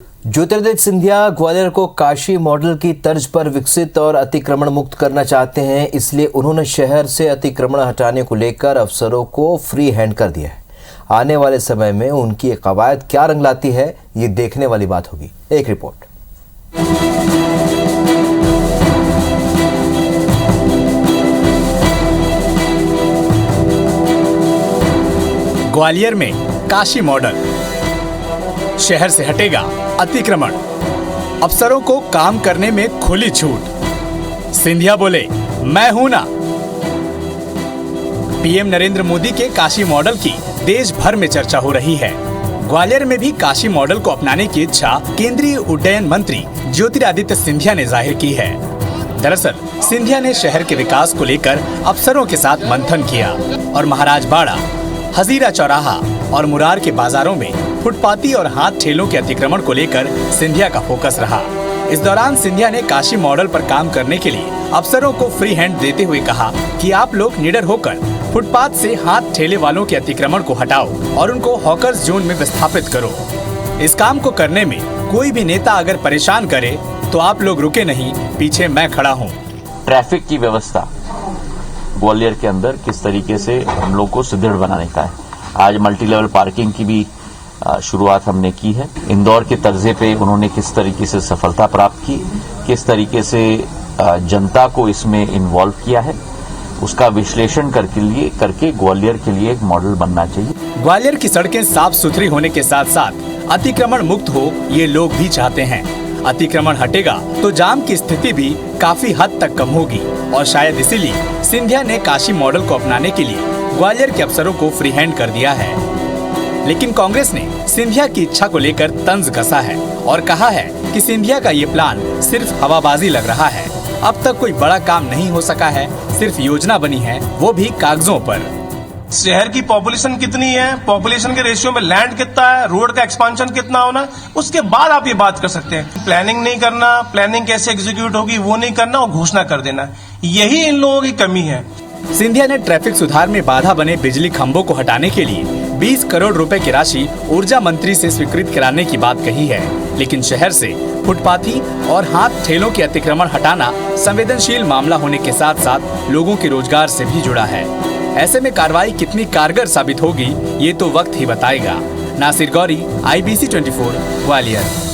ज्योतिरादित्य सिंधिया ग्वालियर को काशी मॉडल की तर्ज पर विकसित और अतिक्रमण मुक्त करना चाहते हैं, इसलिए उन्होंने शहर से अतिक्रमण हटाने को लेकर अफसरों को फ्री हैंड कर दिया है। आने वाले समय में उनकी कवायद क्या रंग लाती है, ये देखने वाली बात होगी। एक रिपोर्ट। ग्वालियर में काशी मॉडल, शहर से हटेगा अतिक्रमण, अफसरों को काम करने में खुली छूट। सिंधिया बोले, मैं हूं ना। पीएम नरेंद्र मोदी के काशी मॉडल की देश भर में चर्चा हो रही है। ग्वालियर में भी काशी मॉडल को अपनाने की इच्छा केंद्रीय उड्डयन मंत्री ज्योतिरादित्य सिंधिया ने जाहिर की है। दरअसल सिंधिया ने शहर के विकास को लेकर अफसरों के साथ मंथन किया और महाराज बाड़ा, हजीरा चौराहा और मुरार के बाजारों में फुटपाती और हाथ ठेलों के अतिक्रमण को लेकर सिंधिया का फोकस रहा। इस दौरान सिंधिया ने काशी मॉडल पर काम करने के लिए अफसरों को फ्री हैंड देते हुए कहा कि आप लोग निडर होकर फुटपाथ से हाथ ठेले वालों के अतिक्रमण को हटाओ और उनको हॉकर्स जोन में विस्थापित करो। इस काम को करने में कोई भी नेता अगर परेशान करे तो आप लोग रुके नहीं, पीछे मैं खड़ा हूँ। ट्रैफिक की व्यवस्था ग्वालियर के अंदर किस तरीके से हम लोग को सुदृढ़ बनाने का है। आज मल्टी लेवल पार्किंग की भी शुरुआत हमने की है। इंदौर के तर्जे पे उन्होंने किस तरीके से सफलता प्राप्त की, किस तरीके से जनता को इसमें इन्वॉल्व किया है, उसका विश्लेषण करके ग्वालियर के लिए एक मॉडल बनना चाहिए। ग्वालियर की सड़कें साफ सुथरी होने के साथ साथ अतिक्रमण मुक्त हो, ये लोग भी चाहते हैं। अतिक्रमण हटेगा तो जाम की स्थिति भी काफी हद तक कम होगी और शायद इसीलिए सिंधिया ने काशी मॉडल को अपनाने के लिए ग्वालियर के अफसरों को फ्री हैंड कर दिया है। लेकिन कांग्रेस ने सिंधिया की इच्छा को लेकर तंज कसा है और कहा है कि सिंधिया का ये प्लान सिर्फ हवाबाजी लग रहा है। अब तक कोई बड़ा काम नहीं हो सका है, सिर्फ योजना बनी है, वो भी कागजों पर। शहर की पॉपुलेशन कितनी है, पॉपुलेशन के रेशियो में लैंड कितना है, रोड का एक्सपांशन कितना होना, उसके बाद आप ये बात कर सकते हैं। प्लानिंग नहीं करना, प्लानिंग कैसे एग्जीक्यूट होगी वो नहीं करना और घोषणा कर देना, यही इन लोगों की कमी है। सिंधिया ने ट्रैफिक सुधार में बाधा बने बिजली खंभों को हटाने के लिए 20 करोड़ रुपए की राशि ऊर्जा मंत्री से स्वीकृत कराने की बात कही है, लेकिन शहर से फुटपाथी और हाथ ठेलों के अतिक्रमण हटाना संवेदनशील मामला होने के साथ साथ लोगों के रोजगार से भी जुड़ा है। ऐसे में कार्रवाई कितनी कारगर साबित होगी, ये तो वक्त ही बताएगा। नासिर गौरी, IBC 24, ग्वालियर।